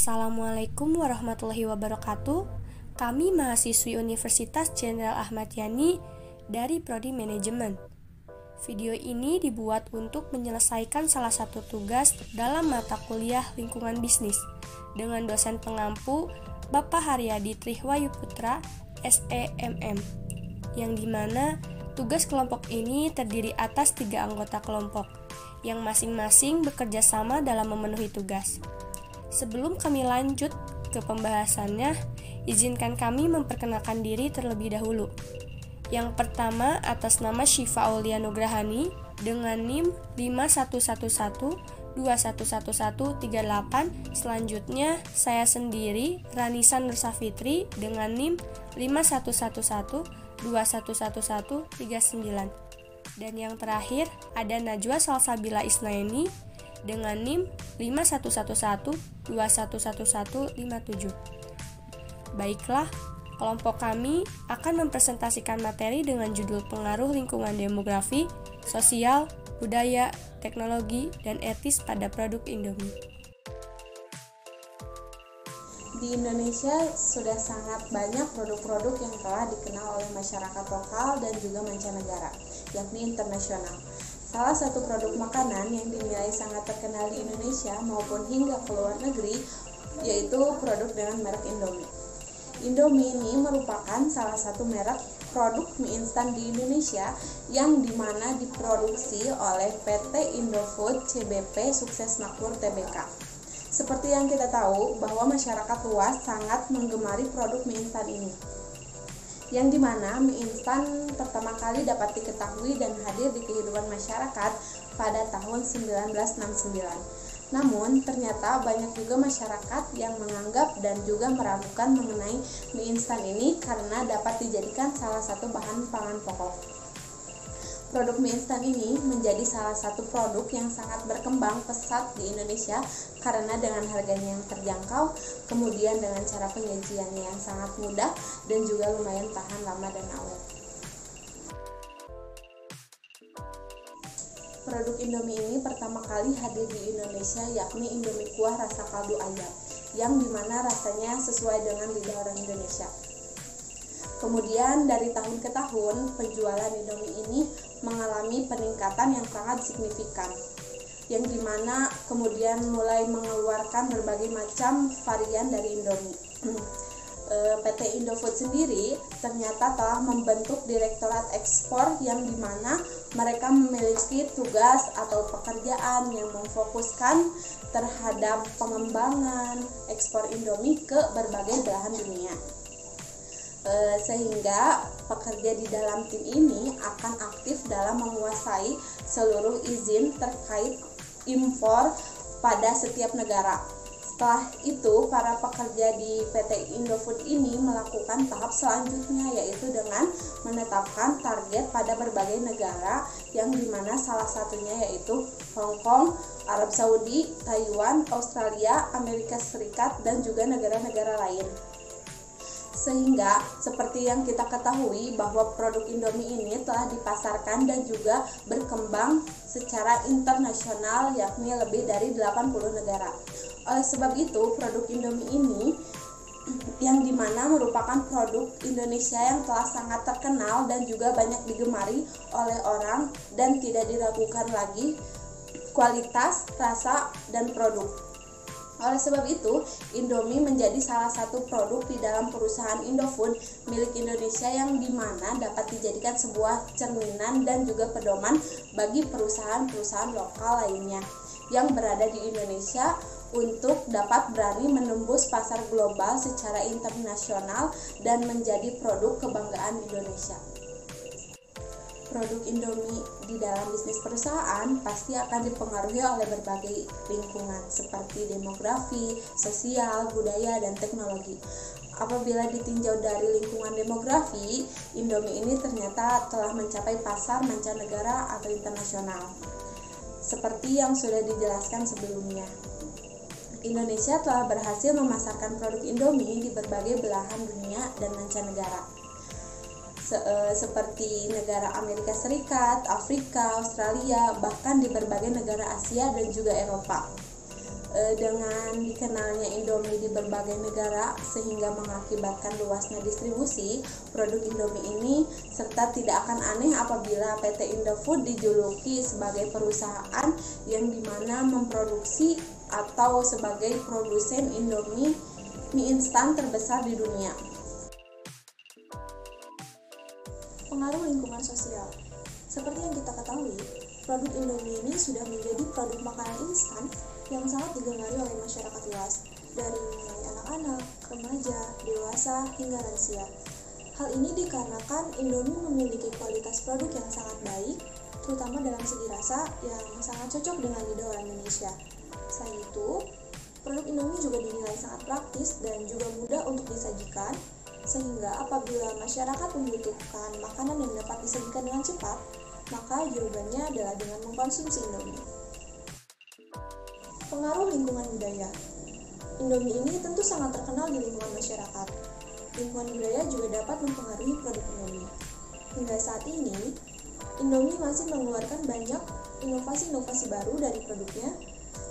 Assalamualaikum warahmatullahi wabarakatuh. Kami mahasiswi Universitas Jenderal Ahmad Yani dari Prodi Manajemen. Video ini dibuat untuk menyelesaikan salah satu tugas dalam mata kuliah lingkungan bisnis dengan dosen pengampu Bapak Haryadi Trihwayu Putra, SEMM, yang dimana tugas kelompok ini terdiri atas 3 anggota kelompok yang masing-masing bekerja sama dalam memenuhi tugas. Sebelum kami lanjut ke pembahasannya, izinkan kami memperkenalkan diri terlebih dahulu. Yang pertama atas nama Syifa Aulia Nugrahani dengan NIM 5111211138. Selanjutnya saya sendiri Ranisa Nursafitri dengan NIM 5111211139. Dan yang terakhir ada Najwa Salsabila Isnaini dengan NIM 5111211157. Baiklah, kelompok kami akan mempresentasikan materi dengan judul pengaruh lingkungan demografi, sosial, budaya, teknologi, dan etis pada produk Indomie. Di Indonesia sudah sangat banyak produk-produk yang telah dikenal oleh masyarakat lokal dan juga mancanegara, yakni internasional. Salah satu produk makanan yang dinilai sangat terkenal di Indonesia maupun hingga ke luar negeri yaitu produk dengan merek Indomie. Indomie ini merupakan salah satu merek produk mie instan di Indonesia yang dimana diproduksi oleh PT Indofood CBP Sukses Makmur Tbk. Seperti yang kita tahu bahwa masyarakat luas sangat menggemari produk mie instan ini, yang dimana mie instan pertama kali dapat diketahui dan hadir di kehidupan masyarakat pada tahun 1969. Namun, ternyata banyak juga masyarakat yang menganggap dan juga meragukan mengenai mie instan ini karena dapat dijadikan salah satu bahan pangan pokok. Produk mie instan ini menjadi salah satu produk yang sangat berkembang pesat di Indonesia karena dengan harganya yang terjangkau, kemudian dengan cara penyajiannya yang sangat mudah dan juga lumayan tahan lama dan awet. Produk Indomie ini pertama kali hadir di Indonesia yakni Indomie kuah rasa kaldu ayam, yang dimana rasanya sesuai dengan lidah orang Indonesia. Kemudian dari tahun ke tahun penjualan Indomie ini mengalami peningkatan yang sangat signifikan, yang dimana kemudian mulai mengeluarkan berbagai macam varian dari Indomie. PT Indofood sendiri ternyata telah membentuk Direktorat Ekspor yang dimana mereka memiliki tugas atau pekerjaan yang memfokuskan terhadap pengembangan ekspor Indomie ke berbagai belahan dunia. Sehingga pekerja di dalam tim ini akan aktif dalam menguasai seluruh izin terkait impor pada setiap negara. Setelah itu, para pekerja di PT Indofood ini melakukan tahap selanjutnya, yaitu dengan menetapkan target pada berbagai negara, yang dimana salah satunya yaitu Hong Kong, Arab Saudi, Taiwan, Australia, Amerika Serikat, dan juga negara-negara lain. Sehingga seperti yang kita ketahui bahwa produk Indomie ini telah dipasarkan dan juga berkembang secara internasional yakni lebih dari 80 negara. Oleh sebab itu produk Indomie ini yang dimana merupakan produk Indonesia yang telah sangat terkenal dan juga banyak digemari oleh orang dan tidak diragukan lagi kualitas, rasa, dan produk. Oleh sebab itu, Indomie menjadi salah satu produk di dalam perusahaan Indofood milik Indonesia yang dimana dapat dijadikan sebuah cerminan dan juga pedoman bagi perusahaan-perusahaan lokal lainnya yang berada di Indonesia untuk dapat berani menembus pasar global secara internasional dan menjadi produk kebanggaan Indonesia. Produk Indomie di dalam bisnis perusahaan pasti akan dipengaruhi oleh berbagai lingkungan seperti demografi, sosial, budaya, dan teknologi. Apabila ditinjau dari lingkungan demografi, Indomie ini ternyata telah mencapai pasar mancanegara atau internasional. Seperti yang sudah dijelaskan sebelumnya, Indonesia telah berhasil memasarkan produk Indomie di berbagai belahan dunia dan mancanegara. Seperti negara Amerika Serikat, Afrika, Australia, bahkan di berbagai negara Asia dan juga Eropa. Dengan dikenalnya Indomie di berbagai negara sehingga mengakibatkan luasnya distribusi produk Indomie ini, serta tidak akan aneh apabila PT Indofood dijuluki sebagai perusahaan yang dimana memproduksi atau sebagai produsen Indomie mie instan terbesar di dunia. Pengaruh lingkungan sosial. Seperti yang kita ketahui, produk Indomie ini sudah menjadi produk makanan instan yang sangat digemari oleh masyarakat luas, dari mulai anak-anak, remaja, dewasa, hingga lansia. Hal ini dikarenakan Indomie memiliki kualitas produk yang sangat baik, terutama dalam segi rasa yang sangat cocok dengan lidah orang Indonesia. Selain itu, produk Indomie juga dinilai sangat praktis dan juga mudah untuk disajikan, sehingga apabila masyarakat membutuhkan makanan yang dapat disajikan dengan cepat, maka jawabannya adalah dengan mengkonsumsi Indomie. Pengaruh lingkungan budaya. Indomie ini tentu sangat terkenal di lingkungan masyarakat. Lingkungan budaya juga dapat mempengaruhi produk Indomie. Hingga saat ini, Indomie masih mengeluarkan banyak inovasi-inovasi baru dari produknya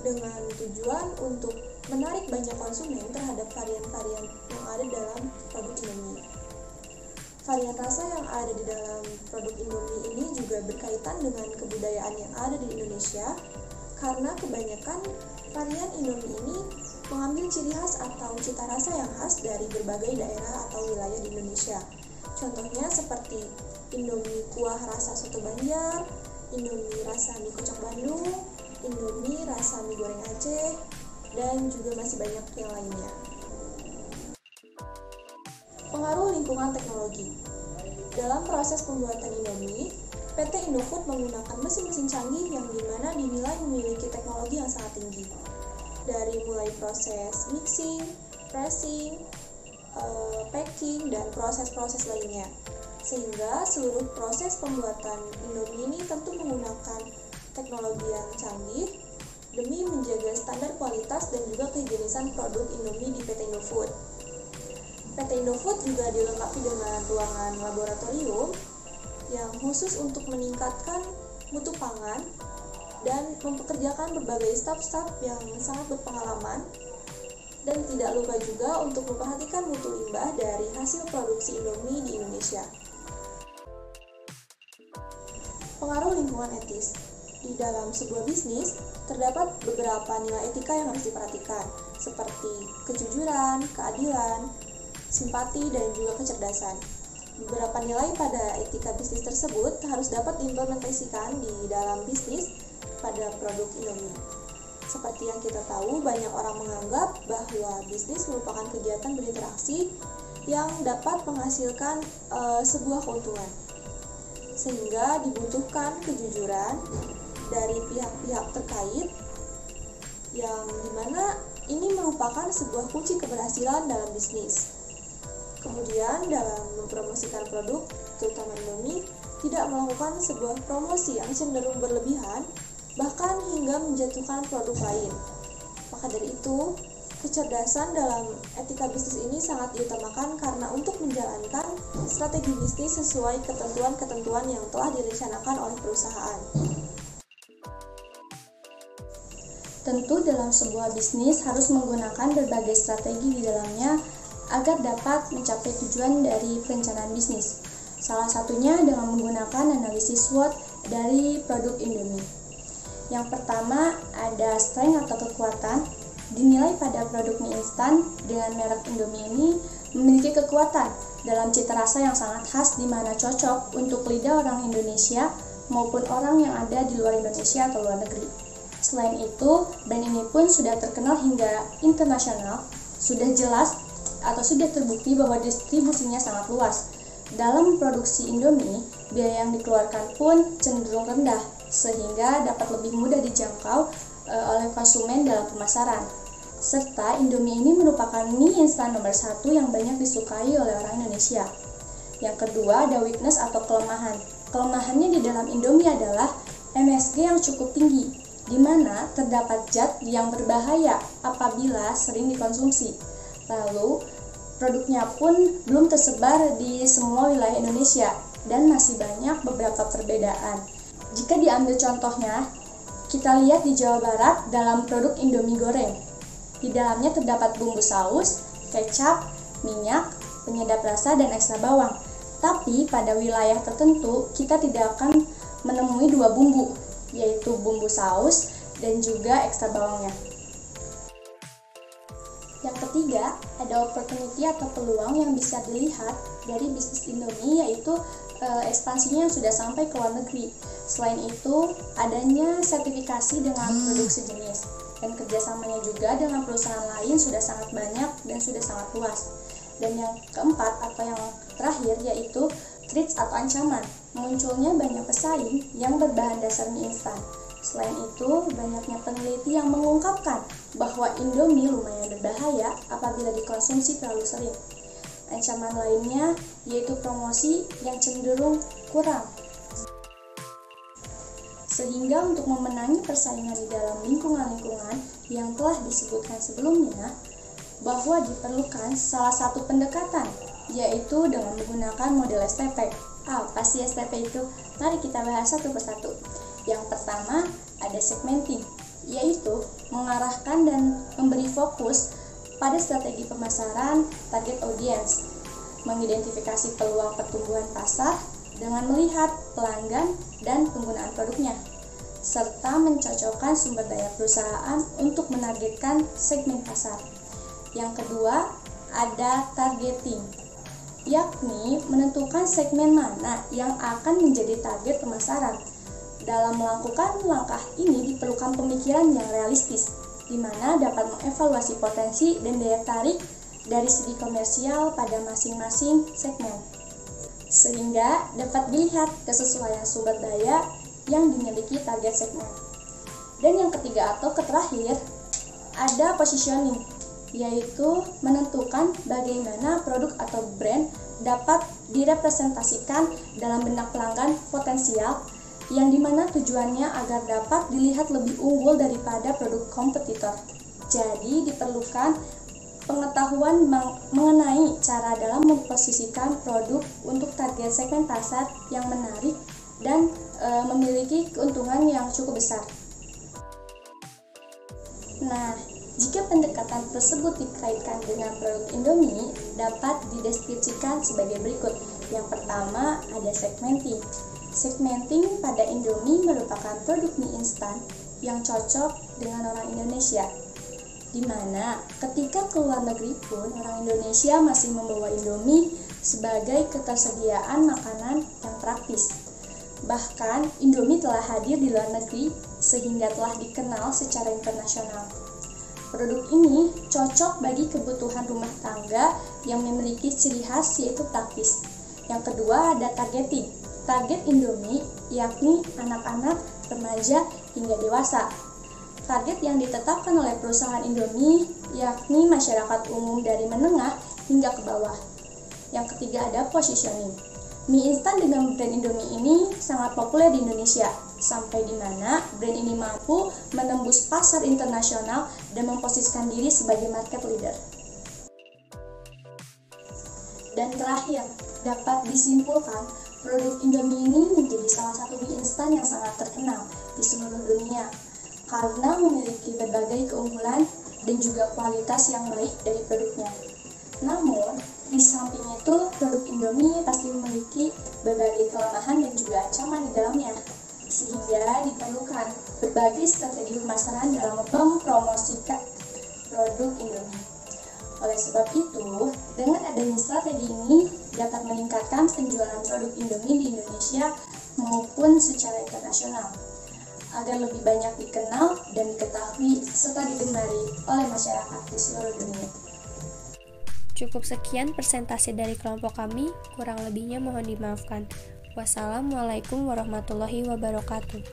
dengan tujuan untuk menarik banyak konsumen terhadap varian-varian yang ada dalam produk Indomie. Varian rasa yang ada di dalam produk Indomie ini juga berkaitan dengan kebudayaan yang ada di Indonesia, karena kebanyakan varian Indomie ini mengambil ciri khas atau cita rasa yang khas dari berbagai daerah atau wilayah di Indonesia. Contohnya seperti Indomie kuah rasa soto Banjar, Indomie rasa mie kocok Bandung, Indomie rasa mie goreng Aceh, dan juga masih banyak yang lainnya. Pengaruh lingkungan teknologi. Dalam proses pembuatan Indomie, PT Indofood menggunakan mesin-mesin canggih yang dimana dinilai memiliki teknologi yang sangat tinggi. Dari mulai proses mixing, pressing, packing, dan proses-proses lainnya. Sehingga seluruh proses pembuatan Indomie ini tentu menggunakan teknologi yang canggih demi menjaga standar kualitas dan juga kehigienisan produk Indomie di PT Indofood. PT Indofood juga dilengkapi dengan ruangan laboratorium yang khusus untuk meningkatkan mutu pangan dan mempekerjakan berbagai staf-staf yang sangat berpengalaman, dan tidak lupa juga untuk memperhatikan mutu limbah dari hasil produksi Indomie di Indonesia. Pengaruh lingkungan etis. Di dalam sebuah bisnis, terdapat beberapa nilai etika yang harus diperhatikan, seperti kejujuran, keadilan, simpati, dan juga kecerdasan. Beberapa nilai pada etika bisnis tersebut harus dapat diimplementasikan di dalam bisnis pada produk Indomie. Seperti yang kita tahu, banyak orang menganggap bahwa bisnis merupakan kegiatan berinteraksi yang dapat menghasilkan sebuah keuntungan. Sehingga dibutuhkan kejujuran dari pihak-pihak terkait yang dimana ini merupakan sebuah kunci keberhasilan dalam bisnis. Kemudian dalam mempromosikan produk, terutama Indomie, tidak melakukan sebuah promosi yang cenderung berlebihan, bahkan hingga menjatuhkan produk lain. Maka dari itu, kecerdasan dalam etika bisnis ini sangat diutamakan karena untuk menjalankan strategi bisnis sesuai ketentuan-ketentuan yang telah direncanakan oleh perusahaan. Tentu dalam sebuah bisnis harus menggunakan berbagai strategi di dalamnya agar dapat mencapai tujuan dari perencanaan bisnis. Salah satunya dengan menggunakan analisis SWOT dari produk Indomie. Yang pertama ada strength atau kekuatan. Dinilai pada produk mie instan dengan merek Indomie ini memiliki kekuatan dalam cita rasa yang sangat khas di mana cocok untuk lidah orang Indonesia maupun orang yang ada di luar Indonesia atau luar negeri. Selain itu, brand ini pun sudah terkenal hingga internasional, sudah jelas atau sudah terbukti bahwa distribusinya sangat luas. Dalam produksi Indomie, biaya yang dikeluarkan pun cenderung rendah, sehingga dapat lebih mudah dijangkau oleh konsumen dalam pemasaran. Serta Indomie ini merupakan mie instan nomor 1 yang banyak disukai oleh orang Indonesia. Yang kedua ada weakness atau kelemahan. Kelemahannya di dalam Indomie adalah MSG yang cukup tinggi, di mana terdapat zat yang berbahaya apabila sering dikonsumsi. Lalu, produknya pun belum tersebar di semua wilayah Indonesia dan masih banyak beberapa perbedaan. Jika diambil contohnya, Kita lihat di Jawa Barat dalam produk Indomie goreng. Di dalamnya terdapat bumbu saus, kecap, minyak, penyedap rasa, dan ekstra bawang. Tapi pada wilayah tertentu kita tidak akan menemui dua bumbu, yaitu bumbu saus dan juga ekstra bawangnya. Yang ketiga, ada opportunity atau peluang yang bisa dilihat dari bisnis Indomie, yaitu ekspansinya yang sudah sampai ke luar negeri. Selain itu, adanya sertifikasi dengan produk sejenis, dan kerjasamanya juga dengan perusahaan lain sudah sangat banyak dan sudah sangat luas. Dan yang keempat atau yang terakhir yaitu threats atau ancaman. Munculnya banyak pesaing yang berbahan dasar mie instan. Selain itu, banyaknya peneliti yang mengungkapkan bahwa Indomie lumayan berbahaya apabila dikonsumsi terlalu sering. Ancaman lainnya yaitu promosi yang cenderung kurang. Sehingga untuk memenangi persaingan di dalam lingkungan-lingkungan yang telah disebutkan sebelumnya, bahwa diperlukan salah satu pendekatan, yaitu dengan menggunakan model STP. Apa sih STP itu? Mari kita bahas satu persatu. Yang pertama, ada segmenting, yaitu mengarahkan dan memberi fokus pada strategi pemasaran target audience, mengidentifikasi peluang pertumbuhan pasar dengan melihat pelanggan dan penggunaan produknya, serta mencocokkan sumber daya perusahaan untuk menargetkan segmen pasar. Yang kedua, ada targeting, yakni menentukan segmen mana yang akan menjadi target pemasaran. Dalam melakukan langkah ini diperlukan pemikiran yang realistis, di mana dapat mengevaluasi potensi dan daya tarik dari segi komersial pada masing-masing segmen, sehingga dapat dilihat kesesuaian sumber daya yang dimiliki target segmen. Dan yang ketiga atau terakhir, ada positioning, yaitu menentukan bagaimana produk atau brand dapat direpresentasikan dalam benak pelanggan potensial, yang dimana tujuannya agar dapat dilihat lebih unggul daripada produk kompetitor. Jadi diperlukan pengetahuan mengenai cara dalam memposisikan produk untuk target segmen pasar yang menarik dan memiliki keuntungan yang cukup besar. Nah, jika pendekatan tersebut dikaitkan dengan produk Indomie, dapat dideskripsikan sebagai berikut. Yang pertama, ada segmenting. Segmenting pada Indomie merupakan produk mie instan yang cocok dengan orang Indonesia, di mana ketika ke luar negeri pun orang Indonesia masih membawa Indomie sebagai ketersediaan makanan yang praktis. Bahkan Indomie telah hadir di luar negeri sehingga telah dikenal secara internasional. Produk ini cocok bagi kebutuhan rumah tangga yang memiliki ciri khas yaitu praktis. Yang kedua ada targeting. Target Indomie yakni anak-anak, remaja, hingga dewasa. Target yang ditetapkan oleh perusahaan Indomie yakni masyarakat umum dari menengah hingga ke bawah. Yang ketiga ada positioning. Mie instan dengan brand Indomie ini sangat populer di Indonesia, sampai di mana brand ini mampu menembus pasar internasional dan memposisikan diri sebagai market leader. Dan terakhir, dapat disimpulkan produk Indomie ini menjadi salah satu mie instan yang sangat terkenal di seluruh dunia karena memiliki berbagai keunggulan dan juga kualitas yang baik dari produknya. Namun, di samping itu, produk Indomie pasti memiliki berbagai kelemahan dan juga ancaman di dalamnya, sehingga diperlukan berbagai strategi pemasaran dalam mempromosikan produk Indomie. Oleh sebab itu, dengan adanya strategi ini dapat meningkatkan penjualan produk Indomie di Indonesia maupun secara internasional, agar lebih banyak dikenal dan diketahui serta digemari oleh masyarakat di seluruh dunia. Cukup sekian presentasi dari kelompok kami, kurang lebihnya mohon dimaafkan. Wassalamualaikum warahmatullahi wabarakatuh.